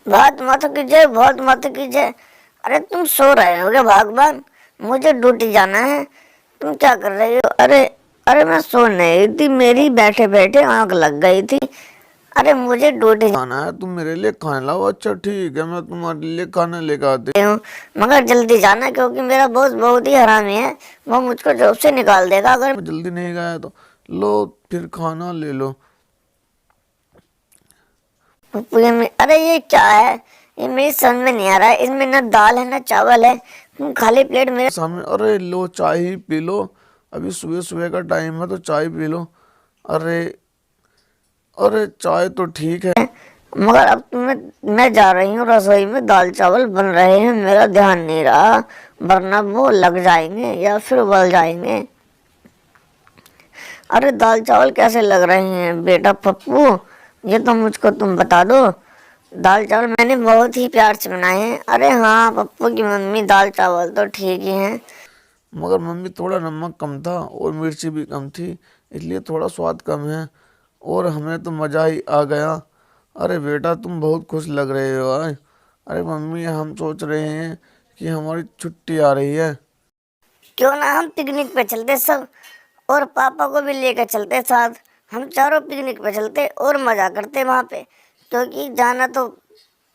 बहुत मत कीजिए, बहुत मत कीजिए। अरे तुम सो रहे हो क्या भगवान? मुझे ड्यूटी जाना है। तुम क्या कर रही हो? अरे अरे मैं सो नहीं थी, मेरी बैठे बैठे आंख लग गई थी। अरे मुझे ड्यूटी खाना है, तुम मेरे लिए खाना लाओ। अच्छा ठीक है, मैं तुम्हारे लिए खाना लेकर आती हूँ, मगर जल्दी जाना क्योंकि मेरा बॉस बहुत ही हरामी है। वो मुझको जॉब से निकाल देगा अगर हूँ। जल्दी नहीं गया तो लो, फिर खाना ले लो। अरे ये क्या है? ये मेरी समझ में नहीं आ रहा है। इसमें ना दाल है ना चावल है। खाली प्लेट मेरे सामने, अरे लो चाय ही पी लो। अभी सुबह सुबह का टाइम है तो चाय पी लो। अरे अरे चाय तो ठीक है। मगर अब मैं जा रही हूँ रसोई में, दाल चावल बन रहे हैं, मेरा ध्यान नहीं रहा, वरना वो लग जाएंगे या फिर उबल जाएंगे। अरे दाल चावल कैसे लग रहे हैं बेटा पप्पू? ये तो मुझको तुम बता दो। दाल चावल मैंने बहुत ही प्यार से बनाए हैं। अरे हाँ पप्पू की मम्मी, दाल चावल तो ठीक ही हैं। मगर मम्मी थोड़ा नमक कम था और मिर्ची भी कम थी, इसलिए थोड़ा स्वाद कम है। और हमें तो मज़ा ही आ गया। अरे बेटा तुम बहुत खुश लग रहे हो आज। अरे मम्मी, हम सोच रहे हैं कि हमारी छुट्टी आ रही है। क्यों ना हम पिकनिक पे चलते सब, और पापा को भी लेकर चलते साथ। हम चारों पिकनिक पे चलते और मजा करते वहां पे, क्योंकि जाना तो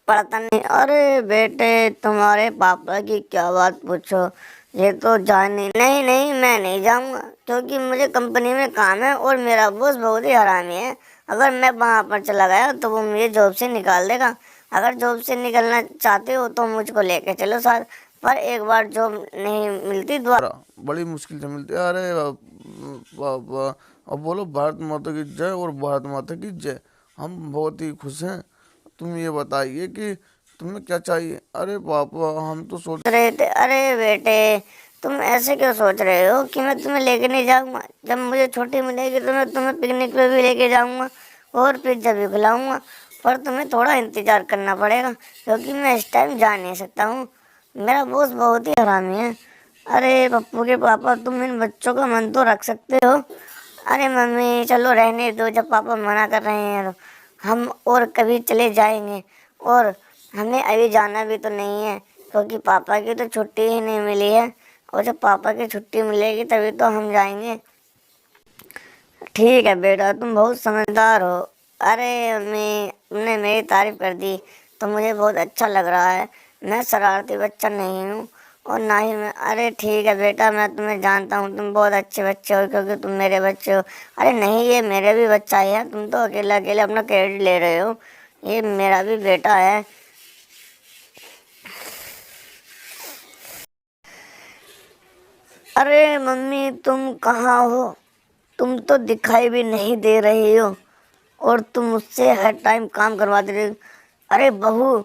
पड़ता नहीं। अरे बेटे, तुम्हारे पापा की क्या बात पूछो, ये तो जाने नहीं नहीं, मैं नहीं जाऊंगा क्योंकि मुझे कंपनी में काम है और मेरा बॉस बहुत ही हरामी है। अगर मैं वहां पर चला गया तो वो मुझे जॉब से निकाल देगा। अगर जॉब से निकलना चाहते हो तो मुझको लेके चलो साथ, पर एक बार जॉब नहीं मिलती दोबारा। बड़ी मुश्किल से मिलती है। अरे अब बोलो भारत माता की जय और भारत माता की जय। हम बहुत ही खुश हैं। तुम ये बताइए कि तुम्हें क्या चाहिए। अरे पापा, हम तो सोच रहे थे। अरे बेटे, तुम ऐसे क्यों सोच रहे हो कि मैं तुम्हें लेके नहीं जाऊंगा? जब मुझे छुट्टी मिलेगी तो मैं तुम्हें पिकनिक पे भी लेके जाऊंगा और पिज्जा भी खिलाऊंगा। पर तुम्हें थोड़ा इंतजार करना पड़ेगा क्योंकि मैं इस टाइम जा नहीं सकता हूँ। मेरा बॉस बहुत ही हरामी है। अरे पप्पू के पापा, तुम इन बच्चों का मन तो रख सकते हो। अरे मम्मी चलो रहने दो, जब पापा मना कर रहे हैं तो हम और कभी चले जाएंगे। और हमें अभी जाना भी तो नहीं है क्योंकि पापा की तो छुट्टी ही नहीं मिली है, और जब पापा की छुट्टी मिलेगी तभी तो हम जाएंगे। ठीक है बेटा, तुम बहुत समझदार हो। अरे अम्मी, तुमने मेरी तारीफ कर दी तो मुझे बहुत अच्छा लग रहा है। मैं शरारती बच्चा नहीं हूँ और ना ही मैं। अरे ठीक है बेटा, मैं तुम्हें जानता हूँ, तुम बहुत अच्छे बच्चे हो क्योंकि तुम मेरे बच्चे हो। अरे नहीं, ये मेरे भी बच्चा ही है, तुम तो अकेले अकेले अपना क्रेडिट ले रहे हो। ये मेरा भी बेटा है। अरे मम्मी, तुम कहाँ हो? तुम तो दिखाई भी नहीं दे रही हो और तुम मुझसे हर टाइम काम करवाते रहे हो। अरे बहू,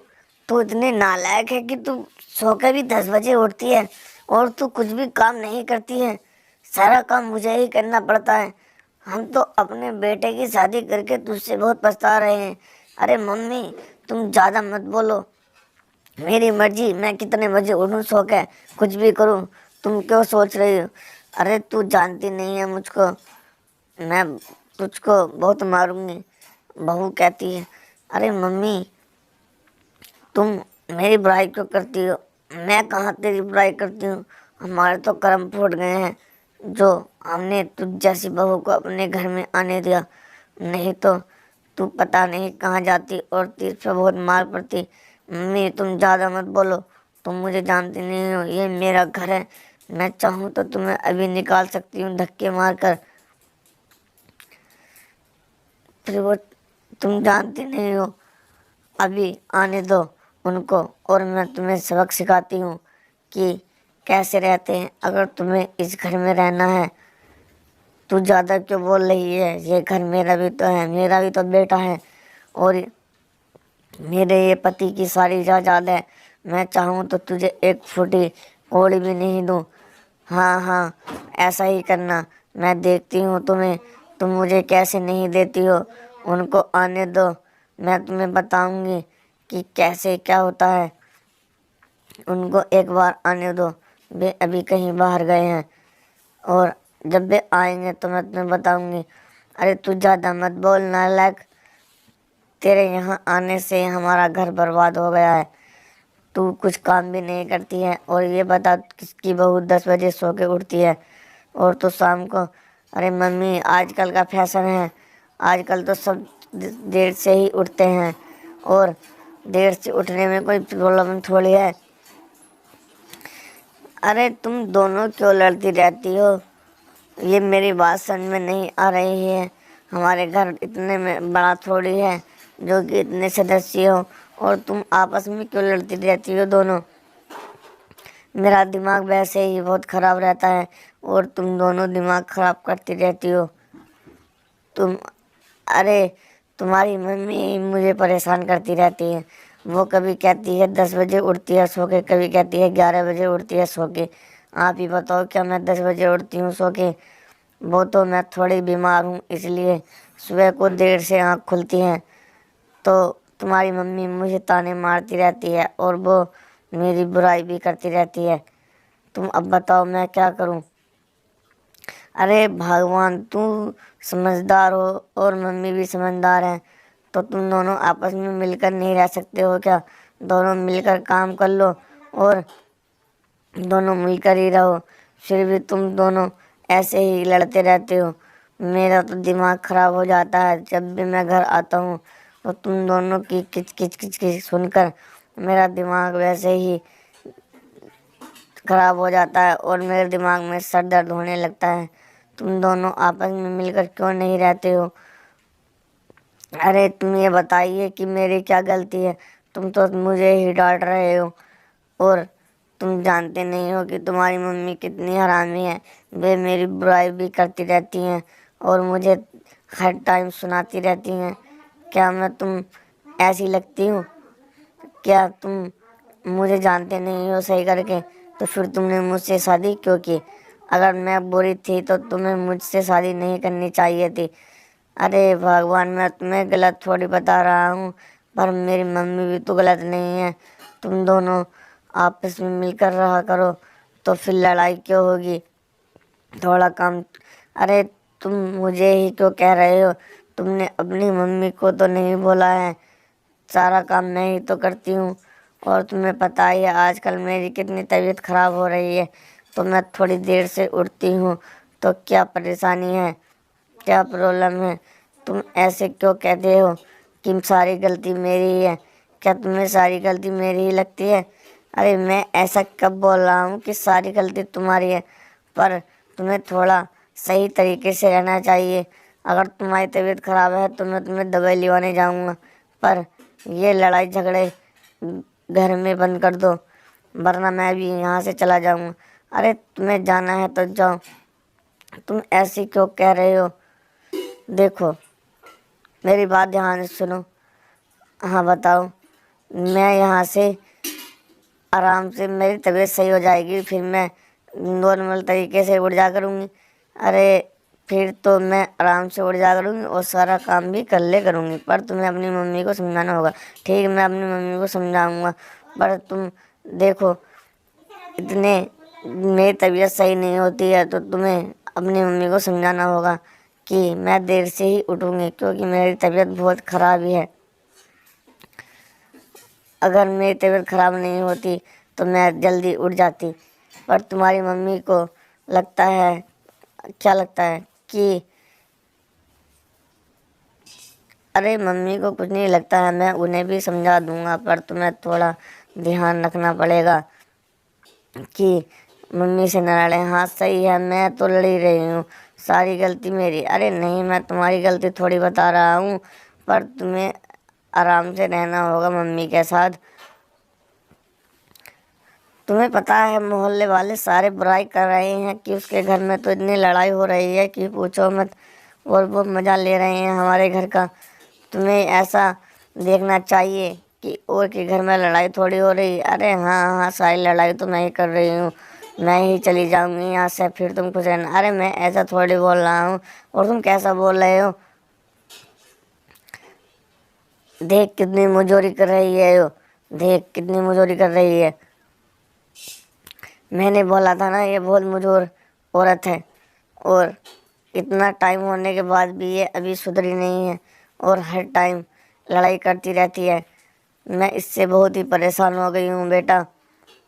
तू इतनी नालायक है कि तू सो के भी 10 बजे उठती है और तू कुछ भी काम नहीं करती है। सारा काम मुझे ही करना पड़ता है। हम तो अपने बेटे की शादी करके तुझसे बहुत पछता रहे हैं। अरे मम्मी, तुम ज़्यादा मत बोलो। मेरी मर्जी, मैं कितने बजे उठूं, सो के कुछ भी करूं। तुम क्यों सोच रही हो? अरे तू जानती नहीं है मुझको, मैं तुझको बहुत मारूंगी, बहू कहती है। अरे मम्मी, तुम मेरी बुराई क्यों करती हो? मैं कहाँ तेरी बुराई करती हूँ। हमारे तो कर्म फूट गए हैं जो हमने तुझ जैसी बहू को अपने घर में आने दिया। नहीं तो तू पता नहीं कहाँ जाती और तुझ पे बहुत मार पड़ती। मम्मी तुम ज़्यादा मत बोलो, तुम मुझे जानती नहीं हो, ये मेरा घर है। मैं चाहूँ तो तुम्हें अभी निकाल सकती हूँ धक्के मार कर। फिर वो, तुम जानती नहीं हो, अभी आने दो उनको और मैं तुम्हें सबक सिखाती हूँ कि कैसे रहते हैं अगर तुम्हें इस घर में रहना है। तू ज़्यादा क्यों बोल रही है? ये घर मेरा भी तो है, मेरा भी तो बेटा है और मेरे ये पति की सारी जायदाद है। मैं चाहूँ तो तुझे एक फूटी कौड़ी भी नहीं दूँ। हाँ हाँ, ऐसा ही करना। मैं देखती हूँ तुम्हें, तुम मुझे कैसे नहीं देती हो। उनको आने दो, मैं तुम्हें बताऊंगी कि कैसे क्या होता है। उनको एक बार आने दो, वे अभी कहीं बाहर गए हैं और जब वे आएंगे तो मैं तुम्हें बताऊंगी। अरे तू ज़्यादा मत बोल नालायक। تیرے یہاں آنے سے ہمارا گھر برباد ہو گیا ہے، تو کچھ کام بھی نہیں کرتی ہے، اور یہ بتا کس کی بہو 10 بجے سو کے اٹھتی ہے اور تو شام کو۔ ارے ممی، آج کل کا فیشن ہے، آج کل تو سب دیر سے ہی اٹھتے ہیں، اور دیر سے اٹھنے میں کوئی پرابلم تھوڑی ہے۔ ارے تم دونوں کیوں لڑتی رہتی ہو؟ یہ میری بات سمجھ میں نہیں آ رہی ہے۔ ہمارے گھر اتنے میں بڑا تھوڑی ہے جو کہ اتنے سدسیہ ہو، اور تم آپس میں کیوں لڑتی رہتی ہو دونوں؟ میرا دماغ ویسے ہی بہت خراب رہتا ہے، اور تم دونوں دماغ خراب کرتی رہتی ہو۔ ارے تمہاری ممی مجھے پریشان کرتی رہتی ہے۔ وہ کبھی کہتی ہے 10 بجے اٹھتی ہے سو کے، کبھی کہتی ہے 11 بجے اٹھتی ہے سو کے۔ آپ ہی بتاؤ، کیا میں 10 بجے اٹھتی ہوں سو کے؟ وہ تو میں تھوڑی بیمار ہوں، اس لیے صبح کو دیر سے آنکھ کھلتی ہے، تو تمہاری ممی مجھے تانے مارتی رہتی ہے، اور وہ میری برائی بھی کرتی رہتی ہے۔ تم اب بتاؤ میں کیا کروں؟ ارے بھگوان، تم سمجھدار ہو اور ممی بھی سمجھدار ہیں، تو تم دونوں آپس میں مل کر نہیں رہ سکتے ہو کیا؟ دونوں مل کر کام کر لو اور دونوں مل کر ہی رہو۔ پھر بھی تم دونوں ایسے ہی لڑتے رہتے ہو۔ میرا تو دماغ خراب ہو جاتا ہے جب بھی میں گھر آتا ہوں، تو تم دونوں کی کچ کچ کچ کچ سن کر میرا دماغ ویسے ہی خراب ہو جاتا ہے، اور میرے دماغ میں سر درد ہونے لگتا ہے۔ تم دونوں آپس میں مل کر کیوں نہیں رہتے ہو؟ ارے تم یہ بتائیے کہ میری کیا غلطی ہے؟ تم تو مجھے ہی ڈانٹ رہے ہو، اور تم جانتے نہیں ہو کہ تمہاری ممی کتنی حرامی ہے۔ وہ میری برائی بھی کرتی رہتی ہیں اور مجھے ہر ٹائم سناتی رہتی ہیں۔ کیا میں تم ایسی لگتی ہوں؟ کیا تم مجھے جانتے نہیں ہو صحیح کر کے؟ تو پھر تم نے مجھ سے شادی کیوں کی؟ اگر میں بری تھی تو تمہیں مجھ سے شادی نہیں کرنی چاہیے تھی۔ ارے بھگوان، میں تمہیں غلط تھوڑی بتا رہا ہوں، پر میری ممی بھی تو غلط نہیں ہے۔ تم دونوں آپس میں مل کر رہا کرو، تو پھر لڑائی کیوں ہوگی؟ تھوڑا کام۔ ارے تم مجھے ہی کیوں کہہ رہے ہو؟ تم نے اپنی ممی کو تو نہیں بولا ہے؟ سارا کام میں ہی تو کرتی ہوں، اور تمہیں پتہ ہی ہے آج کل میری کتنی طبیعت خراب ہو رہی ہے، تو میں تھوڑی دیر سے اٹھتی ہوں۔ تو کیا پریشانی ہے؟ کیا پرابلم ہے؟ تم ایسے کیوں کہتے ہو کہ ساری غلطی میری ہی ہے؟ کیا تمہیں ساری غلطی میری ہی لگتی ہے؟ ارے میں ایسا کب بول رہا ہوں کہ ساری غلطی تمہاری ہے؟ پر تمہیں تھوڑا صحیح طریقے سے رہنا چاہیے۔ اگر تمہاری طبیعت خراب ہے تو میں تمہیں دوائی لوانے جاؤں گا، پر یہ لڑائی جھگڑے گھر میں بند کر دو، ورنہ میں بھی یہاں سے چلا جاؤں گا۔ ارے تمہیں جانا ہے تو جاؤ، تم ایسی کیوں کہہ رہے ہو؟ دیکھو میری بات دھیان سے سنو۔ ہاں بتاؤ۔ میں یہاں سے آرام سے، میری طبیعت صحیح ہو جائے گی، پھر میں نارمل طریقے سے اٹھ جا کروں گی۔ ارے پھر تو میں آرام سے اٹھ جا کروں گی اور سارا کام بھی کر لے کروں گی، پر تمہیں اپنی ممی کو سمجھانا ہوگا۔ ٹھیک، میں اپنی ممی کو سمجھاؤں گا، پر تم دیکھو میری طبیعت صحیح نہیں ہوتی ہے، تو تمہیں اپنی ممی کو سمجھانا ہوگا کہ میں دیر سے ہی اٹھوں گی، کیونکہ میری طبیعت بہت خراب ہی ہے۔ اگر میری طبیعت خراب نہیں ہوتی تو میں جلدی اٹھ جاتی، پر تمہاری ممی کو لگتا ہے، کیا لگتا ہے کہ ارے ممی کو کچھ نہیں لگتا ہے، میں انہیں بھی سمجھا دوں گا، پر تمہیں تھوڑا دھیان رکھنا پڑے گا کہ ممی سے نہ لڑیں۔ ہاں صحیح ہے، میں تو لڑ ہی رہی ہوں، ساری غلطی میری۔ ارے نہیں، میں تمہاری غلطی تھوڑی بتا رہا ہوں، پر تمہیں آرام سے رہنا ہوگا ممی کے ساتھ۔ تمہیں پتہ ہے محلے والے سارے برائی کر رہے ہیں کہ اس کے گھر میں تو اتنی لڑائی ہو رہی ہے کہ پوچھو مت، اور وہ مزہ لے رہے ہیں ہمارے گھر کا۔ تمہیں ایسا دیکھنا چاہیے کہ اور کے گھر میں لڑائی تھوڑی ہو رہی ہے۔ ارے ہاں ہاں، ساری لڑائی تو میں ہی کر رہی ہوں، میں ہی چلی جاؤں گی یہاں سے، پھر تم کچھ رہنا۔ ارے میں ایسا تھوڑی بول رہا ہوں، اور تم کیسا بول رہے ہو؟ دیکھ کتنی مجوری کر رہی ہے، دیکھ کتنی مجوری کر رہی ہے۔ میں نے بولا تھا نا، یہ بہت مجبور عورت ہے، اور اتنا ٹائم ہونے کے بعد بھی یہ ابھی سدھری نہیں ہے، اور ہر ٹائم लड़ाई करती रहती है। मैं इससे बहुत ही परेशान हो गई हूँ बेटा,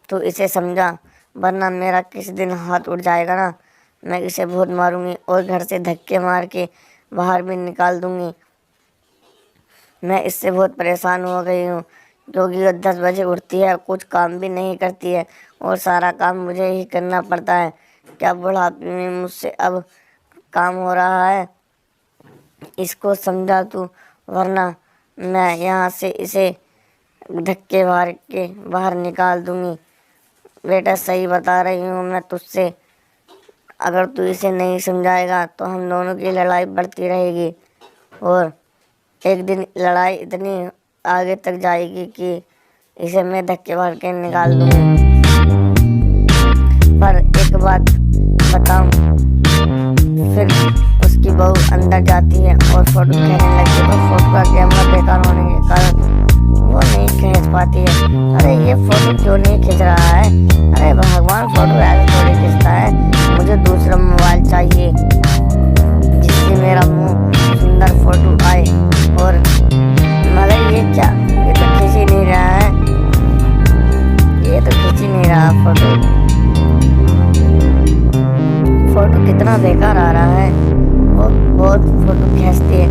तो इसे समझा, वरना मेरा किसी दिन हाथ उठ जाएगा ना, मैं इसे बहुत मारूंगी और घर से धक्के मार के बाहर भी निकाल दूंगी। मैं इससे बहुत परेशान हो गई हूँ, क्योंकि वो 10 बजे उठती है, कुछ काम भी नहीं करती है और सारा काम मुझे ही करना पड़ता है। क्या बुढ़ापे में मुझसे अब काम हो रहा है? इसको समझा तू, वरना मैं यहाँ से इसे धक्के मार के बाहर निकाल दूंगी। बेटा सही बता रही हूँ मैं तुझसे, अगर तू इसे नहीं समझाएगा तो हम दोनों की लड़ाई बढ़ती रहेगी और एक दिन लड़ाई इतनी आगे तक जाएगी कि इसे मैं धक्के मार के निकाल दूंगी। पर एक बात बताऊं, फिर उसकी बहू अंदर जाती है और फोटो खींचने लगती है, तो फोटो का कैमरा बेकार होने के कारण वो नहीं खींच पाती है। अरे ये फोटो क्यों नहीं खींच रहा है? अरे भगवान, फोटो ऐसे थोड़ी खींचता है, मुझे दूसरा मोबाइल चाहिए जिससे मेरा मुंह सुंदर फोटो आए। और मगर ये क्या, ये तो खींच ही नहीं रहा है, ये तो खींच ही नहीं रहा फोटो कितना बेकार आ रहा है। वो बहुत फोटो खींचती है